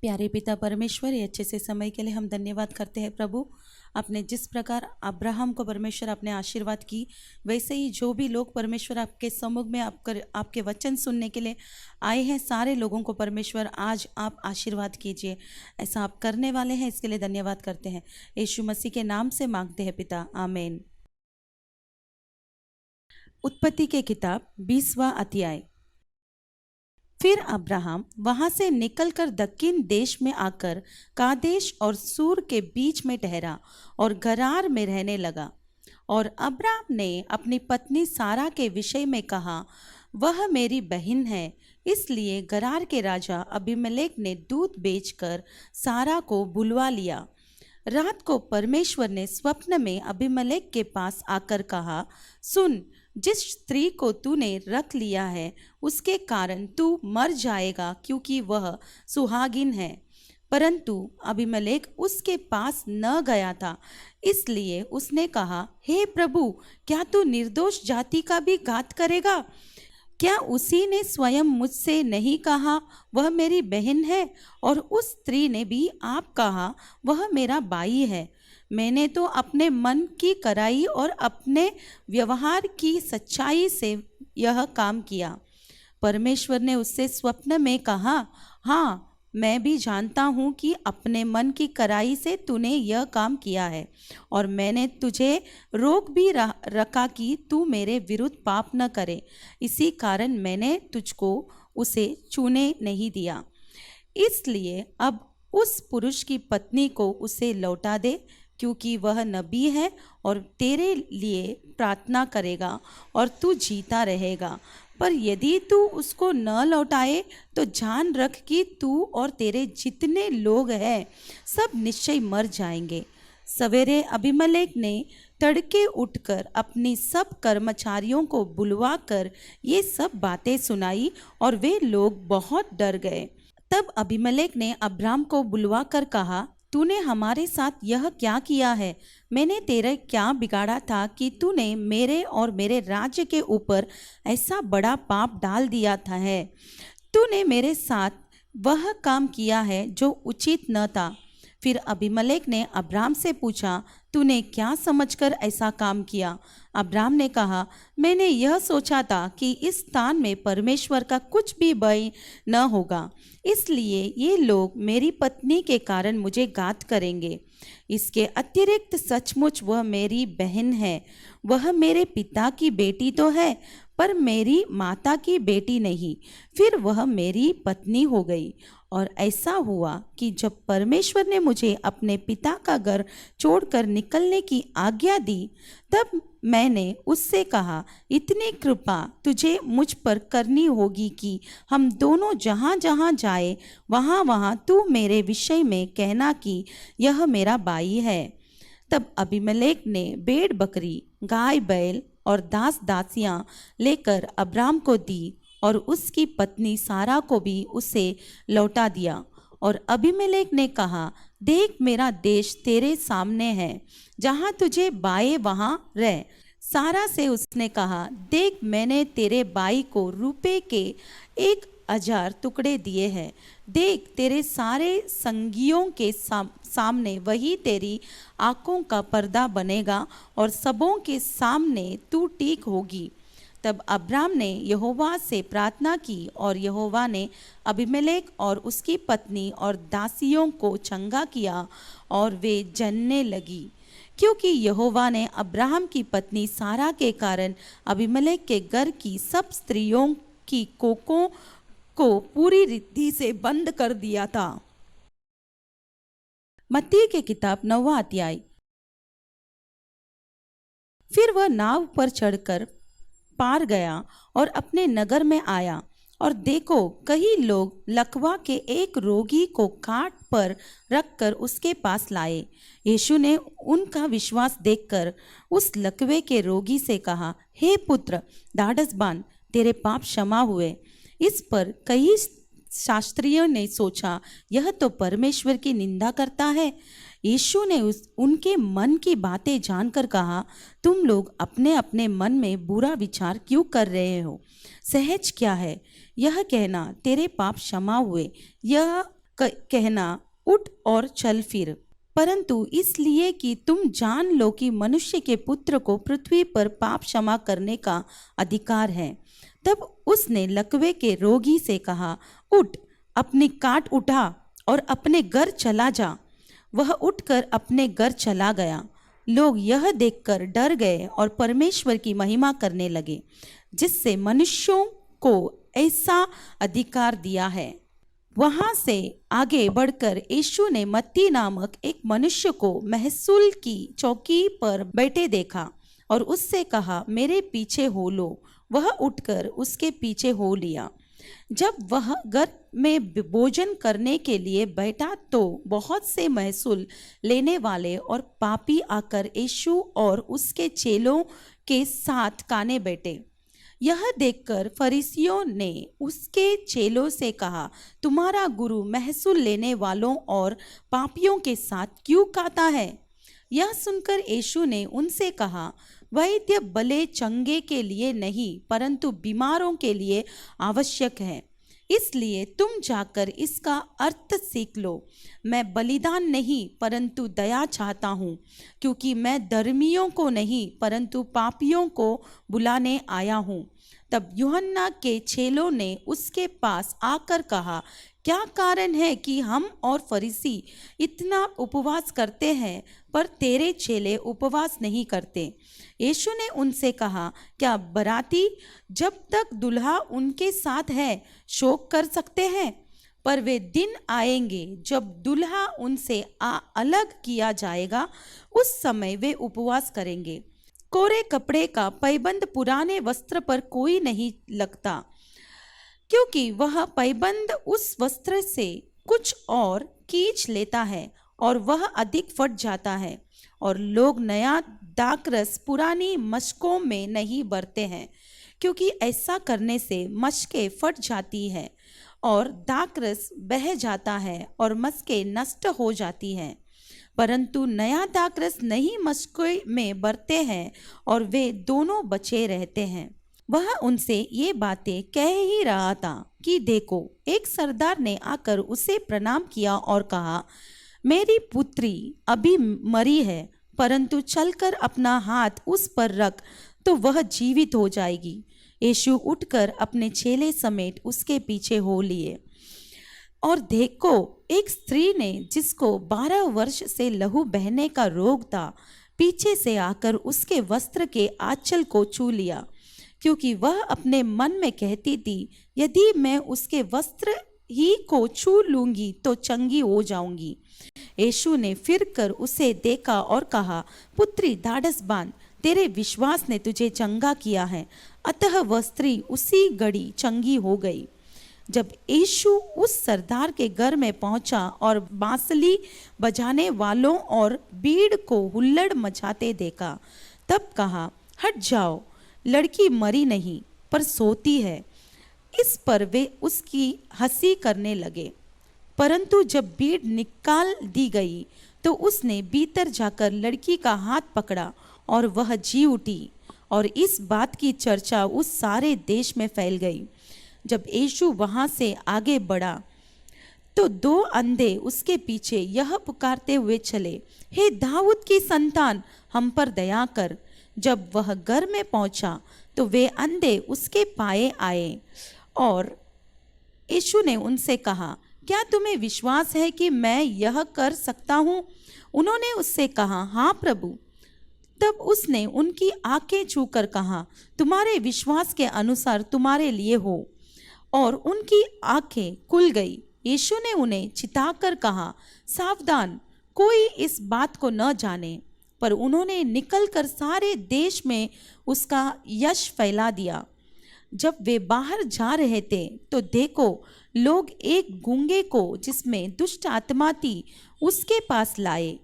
प्यारे पिता परमेश्वर, ये अच्छे से समय के लिए हम धन्यवाद करते हैं प्रभु। आपने जिस प्रकार अब्राहम को परमेश्वर आपने आशीर्वाद की, वैसे ही जो भी लोग परमेश्वर आपके सम्मुख में आपके वचन सुनने के लिए आए हैं, सारे लोगों को परमेश्वर आज आप आशीर्वाद कीजिए। ऐसा आप करने वाले हैं, इसके लिए धन्यवाद करते हैं। यीशु मसीह के नाम से मांगते हैं पिता, आमीन। उत्पत्ति के किताब 20वां अध्याय। फिर अब्राहम वहां से निकलकर दक्षिण देश में आकर कादेश और सूर के बीच में ठहरा और गरार में रहने लगा। और अब्राहम ने अपनी पत्नी सारा के विषय में कहा, वह मेरी बहन है। इसलिए गरार के राजा अबीमेलेक ने दूध बेचकर सारा को बुलवा लिया। रात को परमेश्वर ने स्वप्न में अबीमेलेक के पास आकर कहा, सुन, जिस स्त्री को तूने रख लिया है उसके कारण तू मर जाएगा, क्योंकि वह सुहागिन है। परंतु अबीमेलेक उसके पास न गया था। इसलिए उसने कहा, हे प्रभु, क्या तू निर्दोष जाति का भी घात करेगा? क्या उसी ने स्वयं मुझसे नहीं कहा, वह मेरी बहन है? और उस स्त्री ने भी आप कहा, वह मेरा भाई है। मैंने तो अपने मन की कराई और अपने व्यवहार की सच्चाई से यह काम किया। परमेश्वर ने उससे स्वप्न में कहा, हाँ, मैं भी जानता हूँ कि अपने मन की कराई से तूने यह काम किया है, और मैंने तुझे रोक भी रखा कि तू मेरे विरुद्ध पाप न करे। इसी कारण मैंने तुझको उसे छूने नहीं दिया। इसलिए अब उस पुरुष की पत्नी को उसे लौटा दे, क्योंकि वह नबी है और तेरे लिए प्रार्थना करेगा और तू जीता रहेगा। पर यदि तू उसको न लौटाए तो जान रख कि तू और तेरे जितने लोग हैं सब निश्चय मर जाएंगे। सवेरे अबीमेलेक ने तड़के उठकर अपनी सब कर्मचारियों को बुलवाकर ये सब बातें सुनाई, और वे लोग बहुत डर गए। तब अबीमेलेक ने अब्राम को बुलवाकर कहा, तूने हमारे साथ यह क्या किया है? मैंने तेरे क्या बिगाड़ा था कि तूने मेरे और मेरे राज्य के ऊपर ऐसा बड़ा पाप डाल दिया था है? तूने मेरे साथ वह काम किया है जो उचित न था। फिर अबीमेलेक ने अब्राम से पूछा, तूने क्या समझकर ऐसा काम किया? अब्राम ने कहा, मैंने यह सोचा था कि इस स्थान में परमेश्वर का कुछ भी भय न होगा, इसलिए ये लोग मेरी पत्नी के कारण मुझे घात करेंगे। इसके अतिरिक्त सचमुच वह मेरी बहन है। वह मेरे पिता की बेटी तो है, पर मेरी माता की बेटी नहीं। फिर वह मेरी पत्नी हो गई। और ऐसा हुआ कि जब परमेश्वर ने मुझे अपने पिता का घर छोड़कर निकलने की आज्ञा दी, तब मैंने उससे कहा, इतनी कृपा तुझे मुझ पर करनी होगी कि हम दोनों जहाँ जहाँ जाए वहाँ वहाँ तू मेरे विषय में कहना कि यह मेरा भाई है। तब अबीमेलेक ने भेड़ बकरी, गाय बैल और दास दासियां लेकर अब्राम को दी, और उसकी पत्नी सारा को भी उसे लौटा दिया। और अबीमेलेक ने कहा, देख, मेरा देश तेरे सामने है, जहाँ तुझे बाए वहाँ रह। सारा से उसने कहा, देख, मैंने तेरे भाई को रुपए के 1000 टुकड़े दिए हैं। देख, तेरे सारे संगियों के सामने वही तेरी आंखों का पर्दा बनेगा, और सबों के सामने तू ठीक होगी। तब अब्राम ने यहोवा से प्रार्थना की, और यहोवा ने अबीमेलेक और उसकी पत्नी और दासियों को चंगा किया, और वे जनने लगी, क्योंकि यहोवा ने अब्राहम की पत्नी सारा के कारण अबीमेलेक के घर की सब स्त्रियों की कोकों को पूरी रीति से बंद कर दिया था। मत्ती के किताब 9वां अध्याय। फिर वह नाव पर चढ़कर पार गया और अपने नगर में आया, और देखो, कई लोग लकवा के एक रोगी को खाट पर रखकर उसके पास लाए। यीशु ने उनका विश्वास देखकर उस लकवे के रोगी से कहा, हे पुत्र, ढाढ़स बांध, तेरे पाप क्षमा हुए। इस पर कई शास्त्रियों ने सोचा, यह तो परमेश्वर की निंदा करता है। यीशु ने उनके मन की बातें जानकर कहा, तुम लोग अपने अपने मन में बुरा विचार क्यों कर रहे हो? सहज क्या है यह कहना, तेरे पाप क्षमा हुए, यह कहना, उठ और चल फिर। परंतु इसलिए कि तुम जान लो कि मनुष्य के पुत्र को पृथ्वी पर पाप क्षमा करने का अधिकार है। तब उसने लकवे के रोगी से कहा, उठ, अपनी काट उठा और अपने घर चला जा। वह उठकर अपने घर चला गया। लोग यह देखकर डर गए और परमेश्वर की महिमा करने लगे, जिससे मनुष्यों को ऐसा अधिकार दिया है। वहां से आगे बढ़कर यीशु ने मत्ती नामक एक मनुष्य को महसूल की चौकी पर बैठे देखा और उससे कहा, मेरे पीछे हो लो। वह उठकर उसके पीछे हो लिया। जब वह घर में भोजन करने के लिए बैठा तो बहुत से महसूल लेने वाले और पापी आकर यीशु और उसके चेलों के साथ खाने बैठे। यह देखकर फरीसियों ने उसके चेलों से कहा, तुम्हारा गुरु महसूल लेने वालों और पापियों के साथ क्यों खाता है? यह सुनकर यीशु ने उनसे कहा, वैद्य भले चंगे के लिए नहीं परंतु बीमारों के लिए आवश्यक है। इसलिए तुम जाकर इसका अर्थ सीख लो। मैं बलिदान नहीं परंतु दया चाहता हूँ, क्योंकि मैं धर्मियों को नहीं परंतु पापियों को बुलाने आया हूँ। तब यूहन्ना के चेलों ने उसके पास आकर कहा, क्या कारण है कि हम और फरीसी इतना उपवास करते हैं पर तेरे चेले उपवास नहीं करते? यीशु ने उनसे कहा, क्या बराती जब तक दुल्हा उनके साथ है शोक कर सकते हैं? पर वे दिन आएंगे जब दुल्हा उनसे अलग किया जाएगा, उस समय वे उपवास करेंगे। कोरे कपड़े का पैबंद पुराने वस्त्र पर कोई नहीं लगता, क्योंकि वह पैबंद उस वस्त्र से कुछ और खींच लेता है और वह अधिक फट जाता है। और लोग नया दाखरस पुरानी मशकों में नहीं भरते हैं, क्योंकि ऐसा करने से मशकें फट जाती है और दाखरस बह जाता है और मशकें नष्ट हो जाती हैं। परंतु नया दाखरस नई मशकों में भरते हैं और वे दोनों बचे रहते हैं। वह उनसे ये बातें कह ही रहा था कि देखो, एक सरदार ने आकर उसे प्रणाम किया और कहा, मेरी पुत्री अभी मरी है, परंतु चलकर अपना हाथ उस पर रख तो वह जीवित हो जाएगी। यीशु उठकर अपने चेले समेत उसके पीछे हो लिए। और देखो, एक स्त्री ने जिसको 12 वर्ष से लहू बहने का रोग था, पीछे से आकर उसके वस्त्र के आंचल को छू लिया, क्योंकि वह अपने मन में कहती थी, यदि मैं उसके वस्त्र ही को छू लूंगी तो चंगी हो जाऊंगी। यीशु ने फिरकर उसे देखा और कहा, पुत्री, ढाढ़स बांध, तेरे विश्वास ने तुझे चंगा किया है। अतः वह स्त्री उसी घड़ी चंगी हो गई। जब यीशु उस सरदार के घर में पहुंचा और बांसुरी बजाने वालों और भीड़ को हुल्लड़ मचाते देखा, तब कहा, हट जाओ, लड़की मरी नहीं पर सोती है। इस पर वे उसकी हंसी करने लगे। परंतु जब भीड़ निकाल दी गई तो उसने भीतर जाकर लड़की का हाथ पकड़ा और वह जी उठी, और इस बात की चर्चा उस सारे देश में फैल गई। जब यीशु वहां से आगे बढ़ा तो 2 अंधे उसके पीछे यह पुकारते हुए चले, हे दाऊद की संतान, हम पर दया कर। जब वह घर में पहुंचा तो वे अंधे उसके पाए आए और यीशु ने उनसे कहा, क्या तुम्हें विश्वास है कि मैं यह कर सकता हूँ? उन्होंने उससे कहा, हाँ प्रभु। तब उसने उनकी आंखें छूकर कहा, तुम्हारे विश्वास के अनुसार तुम्हारे लिए हो। और उनकी आंखें खुल गई। यीशु ने उन्हें चिताकर कहा, सावधान, कोई इस बात को न जाने। पर उन्होंने निकलकर सारे देश में उसका यश फैला दिया। जब वे बाहर जा रहे थे तो देखो, लोग एक गूंगे को जिसमें दुष्ट आत्मा थी उसके पास लाए,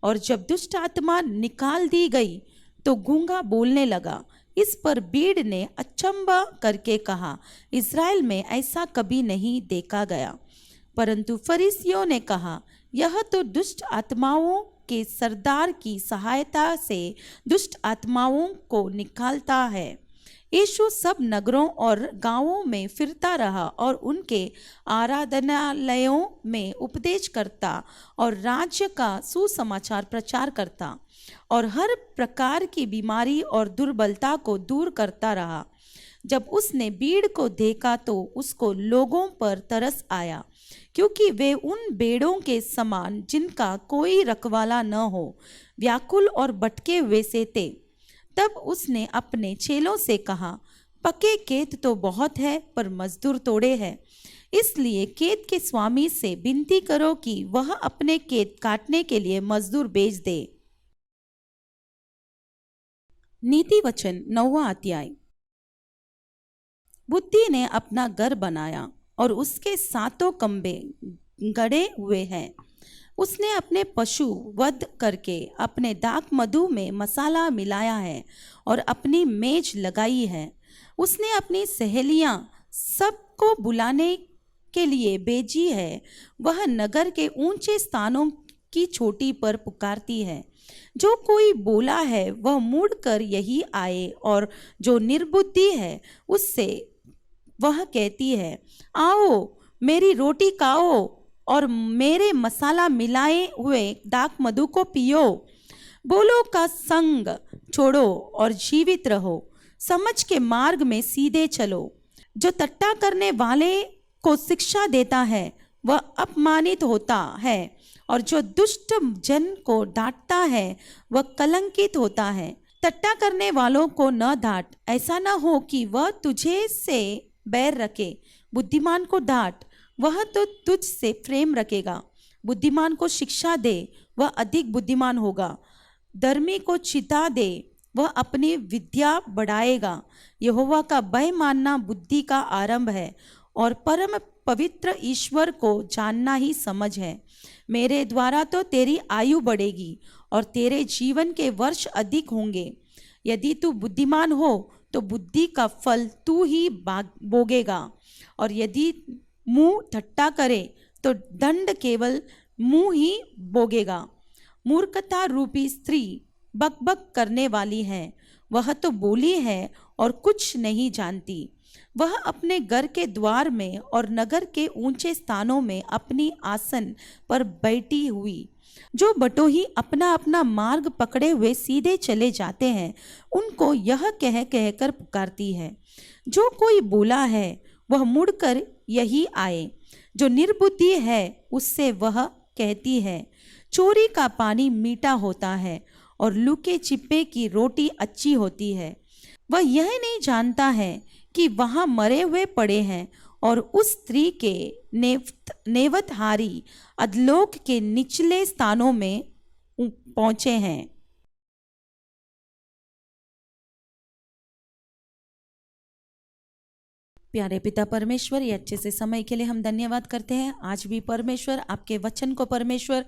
और जब दुष्ट आत्मा निकाल दी गई तो गूंगा बोलने लगा। इस पर भीड़ ने अचंभा करके कहा, इज़राइल में ऐसा कभी नहीं देखा गया। परंतु फरीसियों ने कहा, यह तो दुष्ट आत्माओं के सरदार की सहायता से दुष्ट आत्माओं को निकालता है। यीशु सब नगरों और गांवों में फिरता रहा और उनके आराधनालयों में उपदेश करता और राज्य का सुसमाचार प्रचार करता और हर प्रकार की बीमारी और दुर्बलता को दूर करता रहा। जब उसने भीड़ को देखा तो उसको लोगों पर तरस आया, क्योंकि वे उन भेड़ों के समान जिनका कोई रखवाला न हो व्याकुल और भटके हुए से थे। तब उसने अपने चेलों से कहा, पके खेत तो बहुत है पर मजदूर थोड़े हैं, इसलिए खेत के स्वामी से विनती करो कि वह अपने खेत काटने के लिए मजदूर भेज दे। नीति वचन 9वां अध्याय। बुद्धि ने अपना घर बनाया और उसके सातों खंभे गड़े हुए हैं। उसने अपने पशु वध करके अपने दाख मधु में मसाला मिलाया है और अपनी मेज लगाई है। उसने अपनी सहेलियां सबको बुलाने के लिए भेजी है। वह नगर के ऊंचे स्थानों की चोटी पर पुकारती है। जो कोई बोला है वह मुड़कर यही आए, और जो निर्बुद्धि है उससे वह कहती है, आओ मेरी रोटी खाओ और मेरे मसाला मिलाए हुए दाख मधु को पियो। बोलो का संग छोड़ो और जीवित रहो, समझ के मार्ग में सीधे चलो। जो टट्टा करने वाले को शिक्षा देता है वह अपमानित होता है, और जो दुष्ट जन को डांटता है वह कलंकित होता है। टट्टा करने वालों को न डांट, ऐसा न हो कि वह तुझे से बैर रखे। बुद्धिमान को डांट, वह तो तुझ से प्रेम रखेगा। बुद्धिमान को शिक्षा दे, वह अधिक बुद्धिमान होगा। धर्मी को चिता दे, वह अपनी विद्या बढ़ाएगा। यहोवा का भय मानना बुद्धि का आरंभ है, और परम पवित्र ईश्वर को जानना ही समझ है। मेरे द्वारा तो तेरी आयु बढ़ेगी और तेरे जीवन के वर्ष अधिक होंगे। यदि तू बुद्धिमान हो तो बुद्धि का फल तू ही भोगेगा, और यदि मुंह ठट्टा करे तो दंड केवल मुंह ही भोगेगा। मूर्खता रूपी स्त्री बकबक करने वाली है, वह तो बोली है और कुछ नहीं जानती। वह अपने घर के द्वार में और नगर के ऊंचे स्थानों में अपनी आसन पर बैठी हुई। जो बटोही अपना अपना मार्ग पकड़े हुए सीधे चले जाते हैं, उनको यह कह कहकर पुकारती है, जो कोई बोला है वह मुड़कर यही आए। जो निर्बुद्धि है उससे वह कहती है, चोरी का पानी मीठा होता है और लुके छिपे की रोटी अच्छी होती है। वह यह नहीं जानता है कि वहाँ मरे हुए पड़े हैं, और उस स्त्री के नेवतहारी अधलोक के निचले स्थानों में पहुंचे हैं। प्यारे पिता परमेश्वर, ये अच्छे से समय के लिए हम धन्यवाद करते हैं। आज भी परमेश्वर आपके वचन को परमेश्वर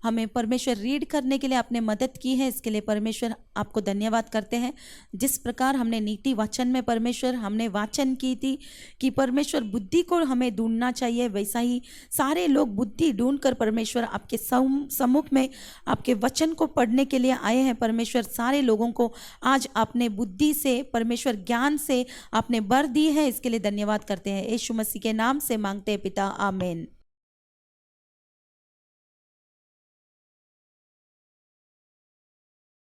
हमें परमेश्वर रीड करने के लिए आपने मदद की है, इसके लिए परमेश्वर आपको धन्यवाद करते हैं। जिस प्रकार हमने नीति वचन में परमेश्वर हमने वाचन की थी कि परमेश्वर बुद्धि को हमें ढूंढना चाहिए, वैसा ही सारे लोग बुद्धि ढूंढकर परमेश्वर आपके सम्मुख में आपके वचन को पढ़ने के लिए आए हैं। परमेश्वर सारे लोगों को आज आपने बुद्धि से परमेश्वर ज्ञान से आपने भर दी है, इसके लिए धन्यवाद करते हैं। यीशु मसीह के नाम से मांगते हैं पिता, आमीन।